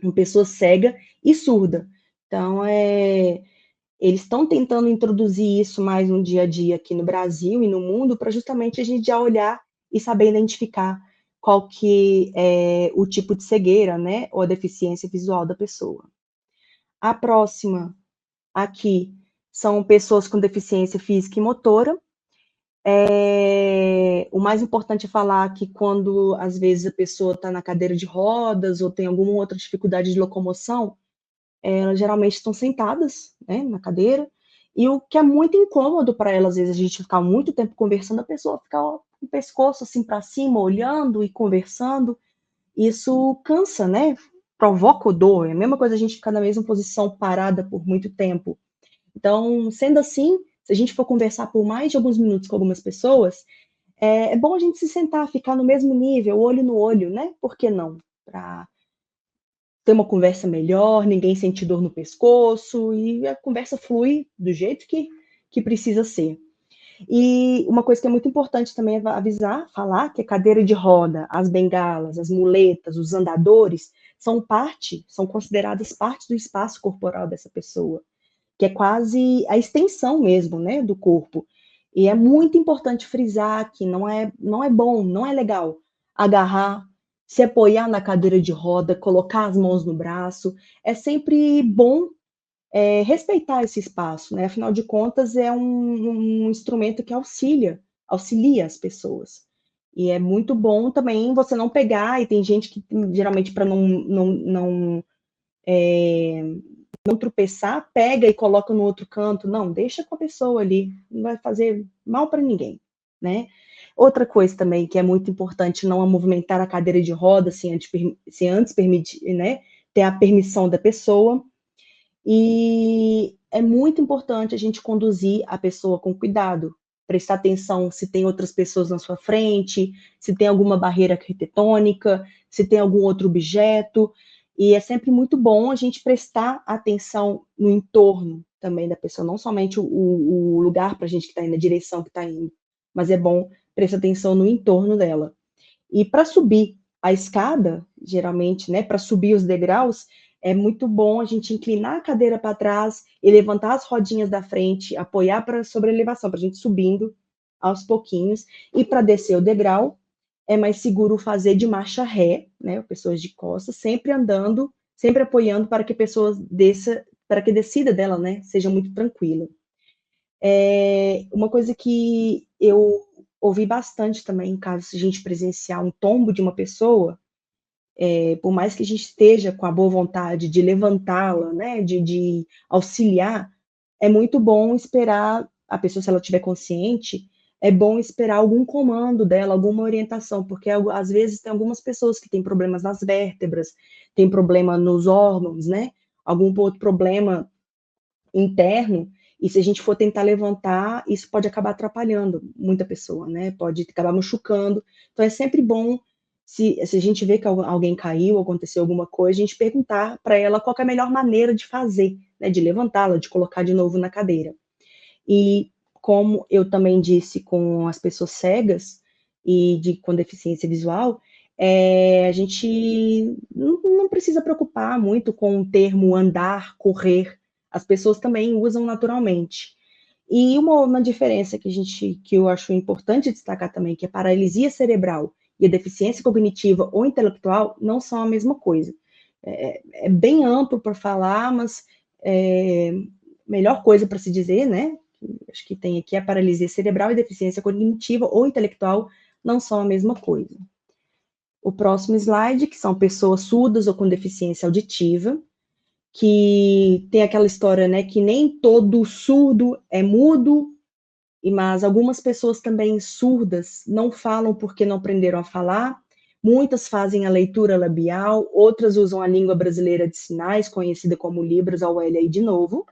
uma pessoa cega e surda. Então, eles estão tentando introduzir isso mais no dia a dia aqui no Brasil e no mundo, para justamente a gente já olhar e saber identificar qual que é o tipo de cegueira, né, ou a deficiência visual da pessoa. A próxima aqui são pessoas com deficiência física e motora. O mais importante é falar que quando, às vezes, a pessoa está na cadeira de rodas ou tem alguma outra dificuldade de locomoção, elas geralmente estão sentadas, né, na cadeira, e o que é muito incômodo para elas, às vezes, a gente ficar muito tempo conversando, a pessoa ficar com o pescoço assim para cima, olhando e conversando, isso cansa, né? Provoca dor. É a mesma coisa a gente ficar na mesma posição parada por muito tempo. Então, sendo assim, se a gente for conversar por mais de alguns minutos com algumas pessoas, é bom a gente se sentar, ficar no mesmo nível, olho no olho, né? Por que não? Para ter uma conversa melhor, ninguém sentir dor no pescoço e a conversa flui do jeito que precisa ser. E uma coisa que é muito importante também é avisar, falar que a cadeira de roda, as bengalas, as muletas, os andadores são consideradas parte do espaço corporal dessa pessoa, que é quase a extensão mesmo, né, do corpo. E é muito importante frisar que não é bom, não é legal agarrar, se apoiar na cadeira de roda, colocar as mãos no braço. É sempre bom respeitar esse espaço, né? Afinal de contas, é um instrumento que auxilia as pessoas. E é muito bom também você não pegar, e tem gente que geralmente para não tropeçar, pega e coloca no outro canto. Não, deixa com a pessoa ali, não vai fazer mal para ninguém, né? Outra coisa também que é muito importante, não é movimentar a cadeira de roda sem antes permitir, né? Ter a permissão da pessoa. E é muito importante a gente conduzir a pessoa com cuidado, prestar atenção se tem outras pessoas na sua frente, se tem alguma barreira arquitetônica, se tem algum outro objeto. E é sempre muito bom a gente prestar atenção no entorno também da pessoa, não somente o lugar para a gente que está indo, a direção que está indo, mas é bom prestar atenção no entorno dela. E para subir a escada, geralmente, né, para subir os degraus, é muito bom a gente inclinar a cadeira para trás e levantar as rodinhas da frente, apoiar para sobre a elevação, para a gente subindo aos pouquinhos. E para descer o degrau, é mais seguro fazer de marcha ré, né, pessoas de costas, sempre andando, sempre apoiando para que a pessoa desça, para que a descida dela, né, seja muito tranquila. Uma coisa que eu ouvi bastante também, em caso de a gente presenciar um tombo de uma pessoa, por mais que a gente esteja com a boa vontade de levantá-la, né, de auxiliar, é muito bom esperar a pessoa, se ela estiver consciente, é bom esperar algum comando dela, alguma orientação, porque às vezes tem algumas pessoas que têm problemas nas vértebras, tem problema nos órgãos, né, algum outro problema interno, e se a gente for tentar levantar, isso pode acabar atrapalhando muita pessoa, né? Pode acabar machucando. Então é sempre bom, se a gente vê que alguém caiu, aconteceu alguma coisa, a gente perguntar para ela qual é a melhor maneira de fazer, né? De levantá-la, de colocar de novo na cadeira. E como eu também disse com as pessoas cegas com deficiência visual, a gente não precisa preocupar muito com o termo andar, correr. As pessoas também usam naturalmente. E uma diferença que eu acho importante destacar também, que a paralisia cerebral e a deficiência cognitiva ou intelectual não são a mesma coisa. É bem amplo para falar, mas melhor coisa para se dizer, né? Acho que tem aqui a paralisia cerebral e deficiência cognitiva ou intelectual não são a mesma coisa. O próximo slide, que são pessoas surdas ou com deficiência auditiva, que tem aquela história, né, que nem todo surdo é mudo, mas algumas pessoas também surdas não falam porque não aprenderam a falar, muitas fazem a leitura labial, outras usam a língua brasileira de sinais, conhecida como Libras, a UL aí de novo,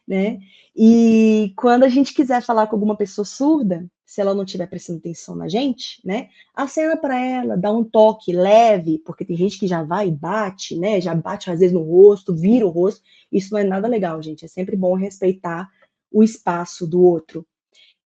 né? E quando a gente quiser falar com alguma pessoa surda, se ela não estiver prestando atenção na gente, né? Acena para ela, dá um toque leve, porque tem gente que já vai e bate, né? Já bate às vezes no rosto, vira o rosto. Isso não é nada legal, gente. É sempre bom respeitar o espaço do outro.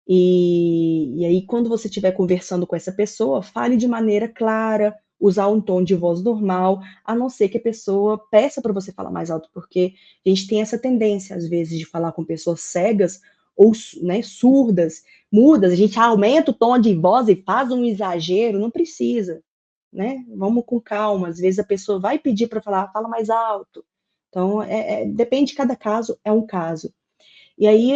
E aí, quando você estiver conversando com essa pessoa, fale de maneira clara, usar um tom de voz normal, a não ser que a pessoa peça para você falar mais alto, porque a gente tem essa tendência, às vezes, de falar com pessoas cegas ou, né, surdas, mudas, a gente aumenta o tom de voz e faz um exagero, não precisa, né? Vamos com calma, às vezes a pessoa vai pedir para falar, fala mais alto. Então, depende de cada caso, é um caso. E aí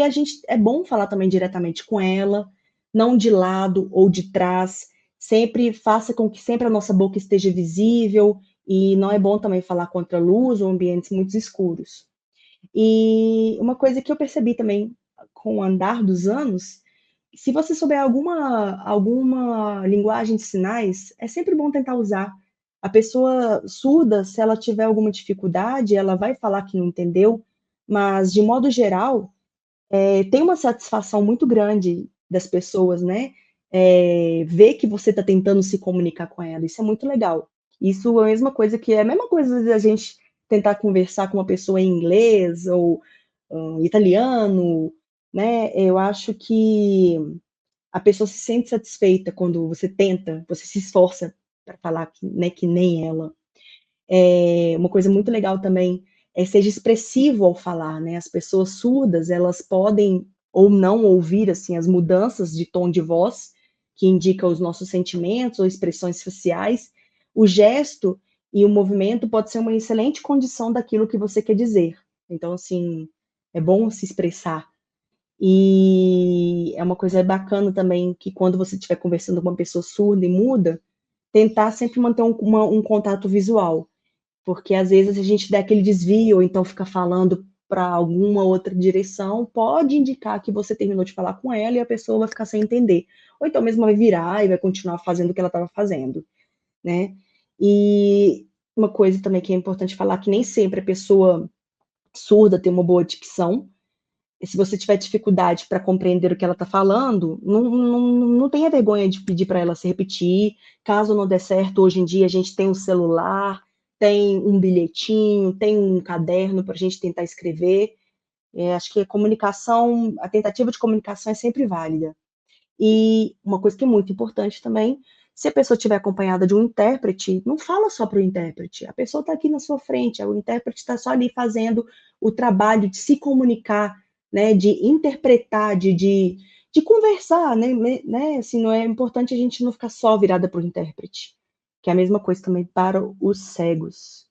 é bom falar também diretamente com ela, não de lado ou de trás. Sempre faça com que sempre a nossa boca esteja visível e não é bom também falar contra a luz ou ambientes muito escuros. E uma coisa que eu percebi também com o andar dos anos, se você souber alguma linguagem de sinais, é sempre bom tentar usar. A pessoa surda, se ela tiver alguma dificuldade, ela vai falar que não entendeu, mas de modo geral, tem uma satisfação muito grande das pessoas, né? Ver que você está tentando se comunicar com ela. Isso é muito legal. Isso é a mesma coisa a mesma coisa de a gente tentar conversar com uma pessoa em inglês ou italiano, né? Eu acho que a pessoa se sente satisfeita quando você tenta, você se esforça para falar né, que nem ela. Uma coisa muito legal também seja expressivo ao falar, né? As pessoas surdas, elas podem ou não ouvir, assim, as mudanças de tom de voz, que indica os nossos sentimentos ou expressões faciais. O gesto e o movimento pode ser uma excelente condição daquilo que você quer dizer. Então, assim, é bom se expressar. E é uma coisa bacana também que quando você estiver conversando com uma pessoa surda e muda, tentar sempre manter um contato visual, porque às vezes a gente dá aquele desvio, ou então fica falando para alguma outra direção, pode indicar que você terminou de falar com ela e a pessoa vai ficar sem entender. Ou então mesmo vai virar e vai continuar fazendo o que ela estava fazendo, né? E uma coisa também que é importante falar, que nem sempre a pessoa surda tem uma boa dicção. E se você tiver dificuldade para compreender o que ela está falando, não tenha vergonha de pedir para ela se repetir. Caso não der certo, hoje em dia a gente tem um celular, tem um bilhetinho, tem um caderno para a gente tentar escrever. Acho que a comunicação, a tentativa de comunicação é sempre válida. E uma coisa que é muito importante também, se a pessoa estiver acompanhada de um intérprete, não fala só para o intérprete, a pessoa está aqui na sua frente, o intérprete está só ali fazendo o trabalho de se comunicar, né, de interpretar, de conversar, né, assim, não é importante a gente não ficar só virada para o intérprete, que é a mesma coisa também para os cegos.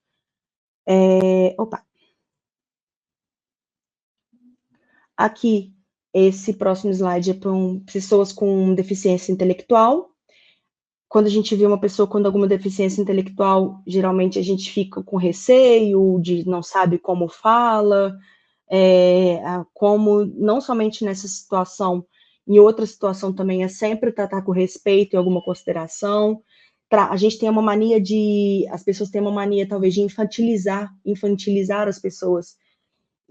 Opa, aqui, esse próximo slide é para pessoas com deficiência intelectual. Quando a gente vê uma pessoa com alguma deficiência intelectual, geralmente a gente fica com receio, de não sabe como fala, como não somente nessa situação, em outra situação também é sempre tratar com respeito e alguma consideração. A gente tem uma mania as pessoas têm uma mania talvez de infantilizar as pessoas.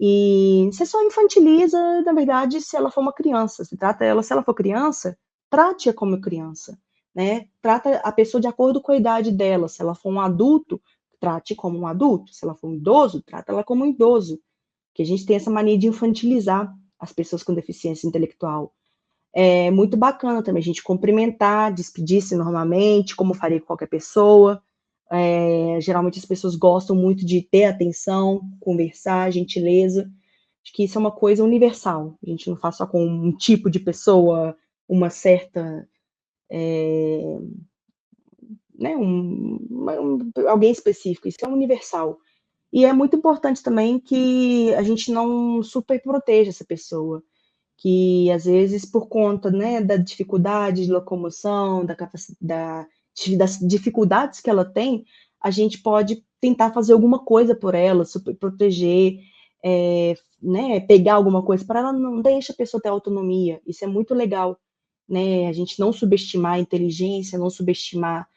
E você só infantiliza, na verdade, se ela for uma criança. Você trata ela, se ela for criança, trate-a como criança, né? Trata a pessoa de acordo com a idade dela. Se ela for um adulto, trate como um adulto. Se ela for um idoso, trata ela como um idoso. Que a gente tem essa mania de infantilizar as pessoas com deficiência intelectual. É muito bacana também a gente cumprimentar, despedir-se normalmente, como faria com qualquer pessoa. Geralmente as pessoas gostam muito de ter atenção, conversar, gentileza. Acho que isso é uma coisa universal. A gente não faz só com um tipo de pessoa, uma certa, né, alguém específico. Isso é universal. E é muito importante também que a gente não superproteja essa pessoa, que às vezes por conta, né, da dificuldade de locomoção, das dificuldades que ela tem, a gente pode tentar fazer alguma coisa por ela, super proteger, né, pegar alguma coisa para ela, não deixa a pessoa ter autonomia. Isso é muito legal, né? A gente não subestimar a inteligência, não subestimar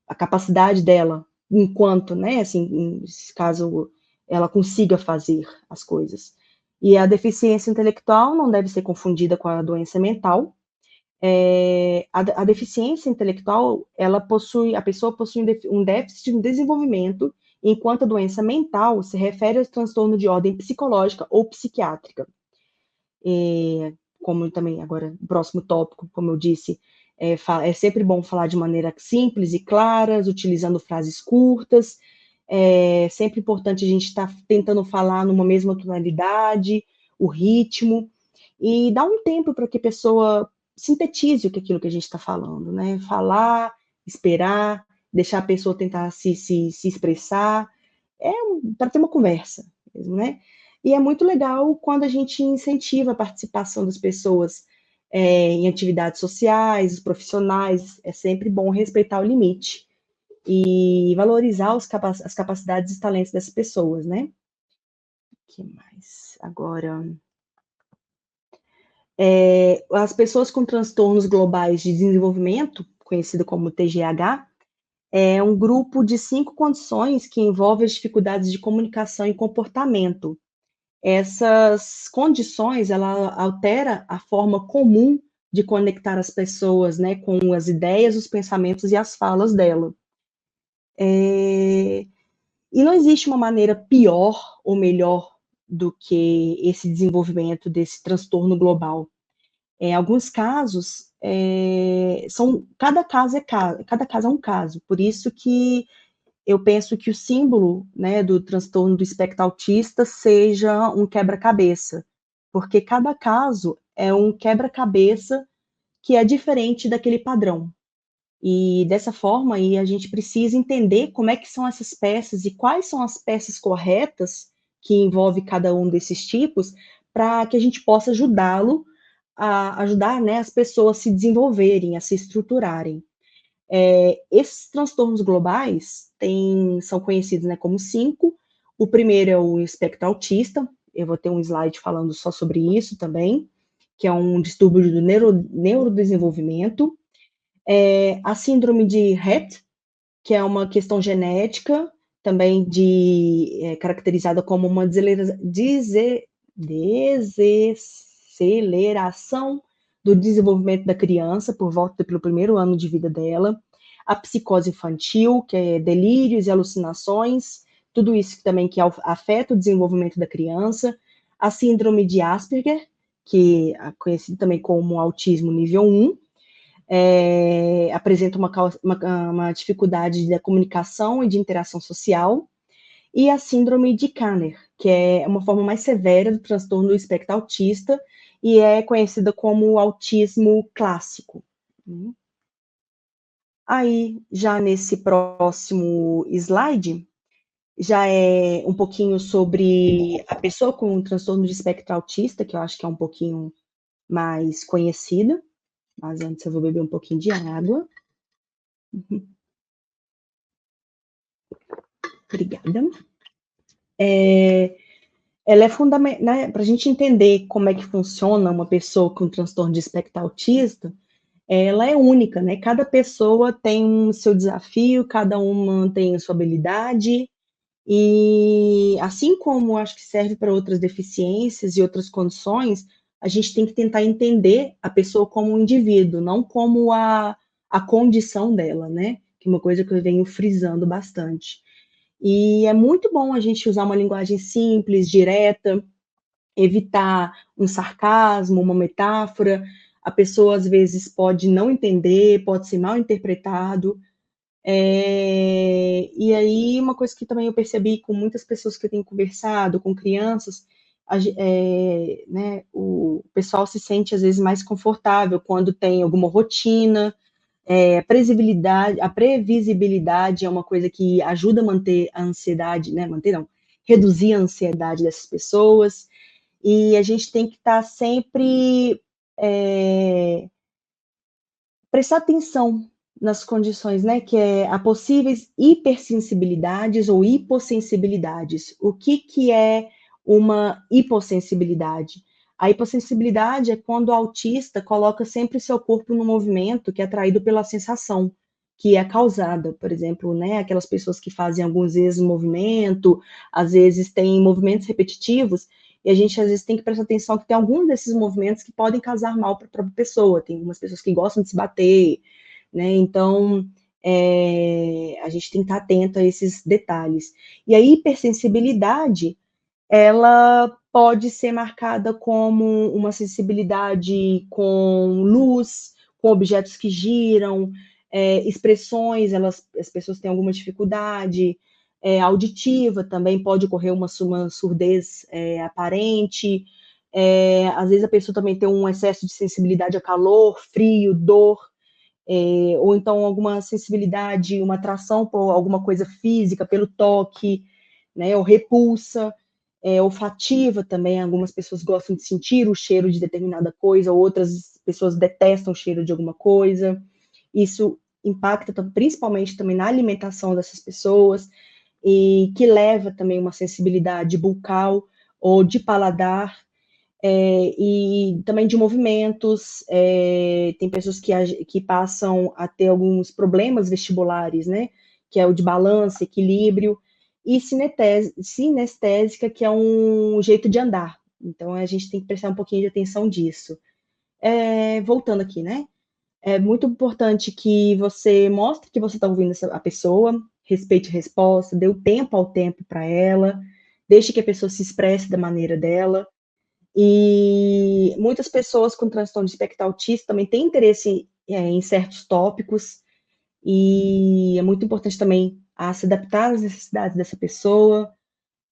a capacidade dela, enquanto, né, assim, caso ela consiga fazer as coisas. E a deficiência intelectual não deve ser confundida com a doença mental. A deficiência intelectual, a pessoa possui um déficit de desenvolvimento, enquanto a doença mental se refere ao transtorno de ordem psicológica ou psiquiátrica. Como também, agora, o próximo tópico, como eu disse, é sempre bom falar de maneira simples e claras, utilizando frases curtas. É sempre importante a gente estar tentando falar numa mesma tonalidade, o ritmo, e dar um tempo para que a pessoa sintetize aquilo que a gente está falando, né? Falar, esperar, deixar a pessoa tentar se expressar, para ter uma conversa mesmo, né? E é muito legal quando a gente incentiva a participação das pessoas em atividades sociais, os profissionais, é sempre bom respeitar o limite e valorizar as capacidades e talentos dessas pessoas, né? O que mais? Agora, as pessoas com transtornos globais de desenvolvimento, conhecido como TGH, é um grupo de 5 condições que envolve as dificuldades de comunicação e comportamento. Essas condições, ela altera a forma comum de conectar as pessoas, né, com as ideias, os pensamentos e as falas dela. E não existe uma maneira pior ou melhor do que esse desenvolvimento desse transtorno global. Em alguns casos, cada caso é um caso. Por isso que eu penso que o símbolo, né, do transtorno do espectro autista seja um quebra-cabeça, porque cada caso é um quebra-cabeça que é diferente daquele padrão. E dessa forma aí a gente precisa entender como é que são essas peças e quais são as peças corretas que envolve cada um desses tipos para que a gente possa ajudá-lo a ajudar, né, as pessoas a se desenvolverem, a se estruturarem. Esses transtornos globais são conhecidos, né, como 5. O primeiro é o espectro autista, eu vou ter um slide falando só sobre isso também, que é um distúrbio do neurodesenvolvimento. A síndrome de Rett, que é uma questão genética, também caracterizada como uma desaceleração do desenvolvimento da criança por volta pelo primeiro ano de vida dela. A psicose infantil, que é delírios e alucinações, tudo isso também que afeta o desenvolvimento da criança. A síndrome de Asperger, que é conhecido também como autismo nível 1, apresenta uma dificuldade da comunicação e de interação social, e a síndrome de Kanner, que é uma forma mais severa do transtorno do espectro autista e é conhecida como autismo clássico. Aí, já nesse próximo slide, já é um pouquinho sobre a pessoa com transtorno de espectro autista, que eu acho que é um pouquinho mais conhecida. Mas antes eu vou beber um pouquinho de água. Obrigada. Ela é fundamental, né, para a gente entender como é que funciona uma pessoa com transtorno de espectro autista, ela é única, né? Cada pessoa tem o seu desafio, cada uma tem a sua habilidade, e assim como acho que serve para outras deficiências e outras condições, a gente tem que tentar entender a pessoa como um indivíduo, não como a condição dela, né? Que é uma coisa que eu venho frisando bastante. E é muito bom a gente usar uma linguagem simples, direta, evitar um sarcasmo, uma metáfora. A pessoa, às vezes, pode não entender, pode ser mal interpretado. E aí, uma coisa que também eu percebi com muitas pessoas que eu tenho conversado, com crianças, né, o pessoal se sente, às vezes, mais confortável quando tem alguma rotina. A previsibilidade é uma coisa que ajuda a manter a ansiedade, né? Manter não, reduzir a ansiedade dessas pessoas. E a gente tem que estar sempre prestar atenção nas condições, né? Que é a possíveis hipersensibilidades ou hipossensibilidades. O que é uma hipossensibilidade? A hipossensibilidade é quando o autista coloca sempre seu corpo no movimento que é atraído pela sensação que é causada, por exemplo, né, aquelas pessoas que fazem alguns vezes movimento, às vezes tem movimentos repetitivos, e a gente às vezes tem que prestar atenção que tem alguns desses movimentos que podem causar mal para a própria pessoa. Tem algumas pessoas que gostam de se bater, né? Então a gente tem que estar atento a esses detalhes. E a hipersensibilidade, ela pode ser marcada como uma sensibilidade com luz, com objetos que giram, expressões, as pessoas têm alguma dificuldade, auditiva também pode ocorrer uma surdez aparente, às vezes a pessoa também tem um excesso de sensibilidade a calor, frio, dor, ou então alguma sensibilidade, uma atração por alguma coisa física, pelo toque, né, ou repulsa, olfativa também, algumas pessoas gostam de sentir o cheiro de determinada coisa, outras pessoas detestam o cheiro de alguma coisa. Isso impacta principalmente também na alimentação dessas pessoas, e que leva também uma sensibilidade bucal ou de paladar, e também de movimentos. Tem pessoas que passam a ter alguns problemas vestibulares, né? Que é o de balanço, equilíbrio, e sinestésica, que é um jeito de andar. Então, a gente tem que prestar um pouquinho de atenção disso. Voltando aqui, né? É muito importante que você mostre que você está ouvindo a pessoa, respeite a resposta, dê o tempo ao tempo para ela, deixe que a pessoa se expresse da maneira dela. E muitas pessoas com transtorno de espectro autista também têm interesse em certos tópicos, e é muito importante também se adaptar às necessidades dessa pessoa.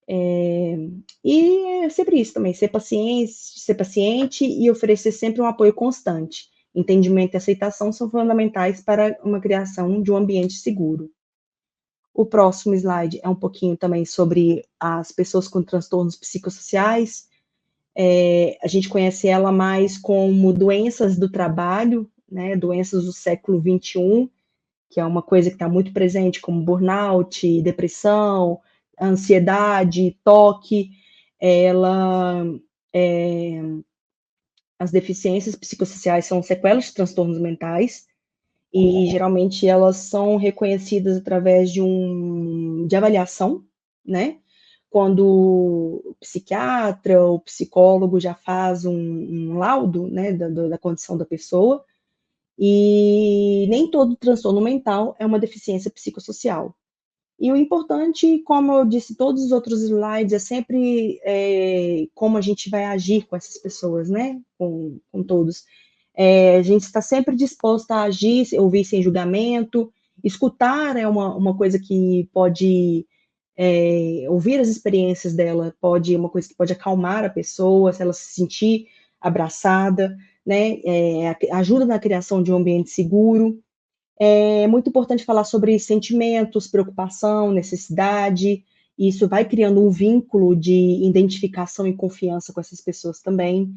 E é sempre isso também, ser paciente e oferecer sempre um apoio constante. Entendimento e aceitação são fundamentais para uma criação de um ambiente seguro. O próximo slide é um pouquinho também sobre as pessoas com transtornos psicossociais. A gente conhece ela mais como doenças do trabalho, né, doenças do século XXI, que é uma coisa que está muito presente, como burnout, depressão, ansiedade, toque. Ela, é, as deficiências psicossociais são sequelas de transtornos mentais, e geralmente elas são reconhecidas através de avaliação, né? Quando o psiquiatra ou psicólogo já faz um laudo, né, da condição da pessoa, e nem todo transtorno mental é uma deficiência psicossocial. E o importante, como eu disse, todos os outros slides, é sempre como a gente vai agir com essas pessoas, né? Com todos. A gente está sempre disposto a agir, ouvir sem julgamento, escutar é uma coisa que pode ouvir as experiências dela, pode uma coisa que pode acalmar a pessoa, se ela se sentir abraçada, né? Ajuda na criação de um ambiente seguro. É muito importante falar sobre sentimentos, preocupação, necessidade. Isso vai criando um vínculo de identificação e confiança com essas pessoas também.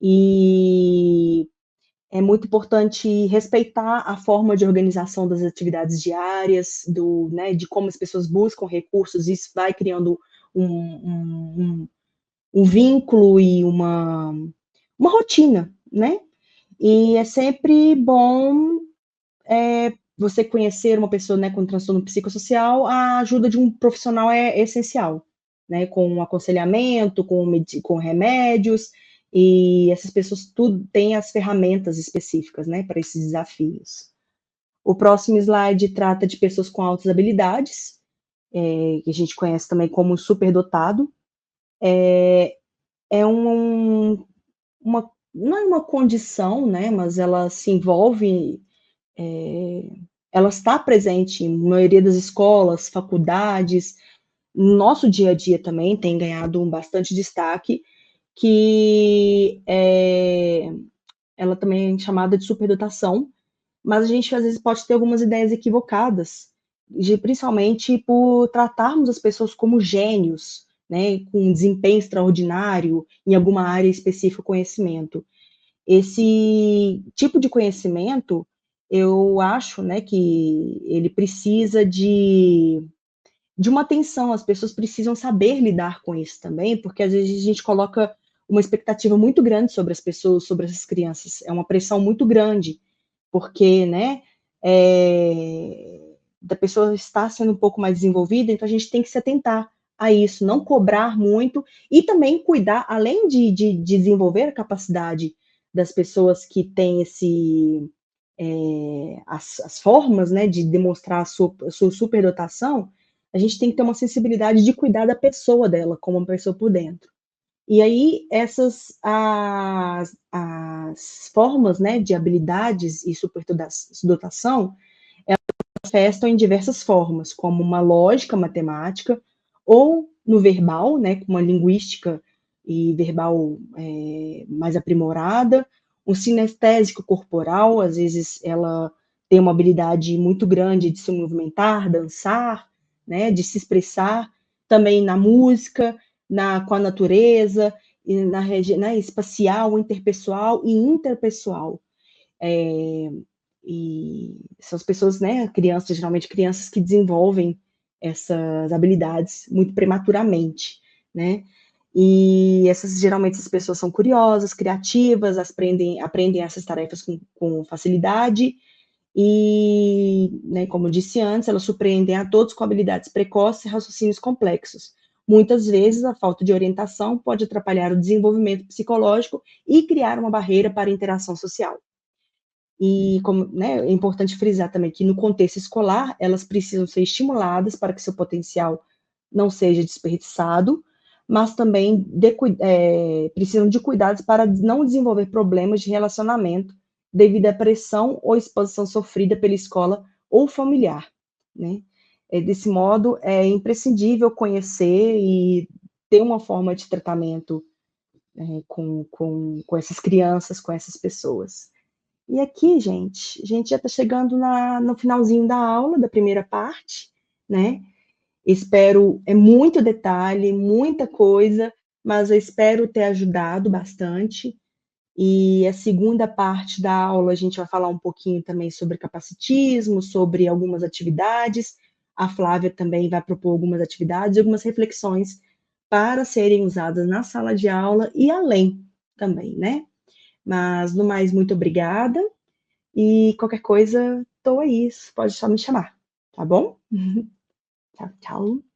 E é muito importante respeitar a forma de organização das atividades diárias, né, de como as pessoas buscam recursos. Isso vai criando um vínculo e uma rotina, né? E é sempre bom você conhecer uma pessoa, né, com transtorno psicossocial. A ajuda de um profissional é essencial, né, com aconselhamento, com remédios, e essas pessoas tudo têm as ferramentas específicas, né, para esses desafios. O próximo slide trata de pessoas com altas habilidades, que a gente conhece também como superdotado. É não é uma condição, né, mas ela se envolve ela está presente em maioria das escolas, faculdades, no nosso dia a dia também tem ganhado bastante destaque, que ela também é chamada de superdotação, mas a gente às vezes pode ter algumas ideias equivocadas, principalmente por tratarmos as pessoas como gênios, né, com desempenho extraordinário em alguma área específica do conhecimento. Esse tipo de conhecimento, eu acho, né, que ele precisa de uma atenção, as pessoas precisam saber lidar com isso também, porque às vezes a gente coloca uma expectativa muito grande sobre as pessoas, sobre essas crianças, é uma pressão muito grande, porque, né, da pessoa estar sendo um pouco mais desenvolvida, então a gente tem que se atentar a isso, não cobrar muito, e também cuidar, além de desenvolver a capacidade das pessoas que têm as formas, né, de demonstrar a sua superdotação, a gente tem que ter uma sensibilidade de cuidar da pessoa dela, como uma pessoa por dentro. E aí, as formas, né, de habilidades e superdotação, elas manifestam em diversas formas, como uma lógica matemática, ou no verbal, né, com uma linguística e verbal mais aprimorada, um sinestésico corporal, às vezes ela tem uma habilidade muito grande de se movimentar, dançar, né, de se expressar, também na música, com a natureza, e na espacial, interpessoal e interpessoal. E são as pessoas, né, crianças, geralmente crianças que desenvolvem essas habilidades muito prematuramente, né? E geralmente as pessoas são curiosas, criativas, aprendem essas tarefas com facilidade e, né, como eu disse antes, elas surpreendem a todos com habilidades precoces e raciocínios complexos. Muitas vezes, a falta de orientação pode atrapalhar o desenvolvimento psicológico e criar uma barreira para a interação social. E, como, né, é importante frisar também que no contexto escolar, elas precisam ser estimuladas para que seu potencial não seja desperdiçado, mas também precisam de cuidados para não desenvolver problemas de relacionamento devido à pressão ou exposição sofrida pela escola ou familiar, né? Desse modo, é imprescindível conhecer e ter uma forma de tratamento com essas crianças, com essas pessoas. E aqui, gente, a gente já está chegando no finalzinho da aula, da primeira parte, né? Espero, muito detalhe, muita coisa, mas eu espero ter ajudado bastante. E a segunda parte da aula a gente vai falar um pouquinho também sobre capacitismo, sobre algumas atividades. A Flávia também vai propor algumas atividades e algumas reflexões para serem usadas na sala de aula e além também, né? Mas, no mais, muito obrigada. E qualquer coisa, estou aí, pode só me chamar, tá bom? Tchau, tchau.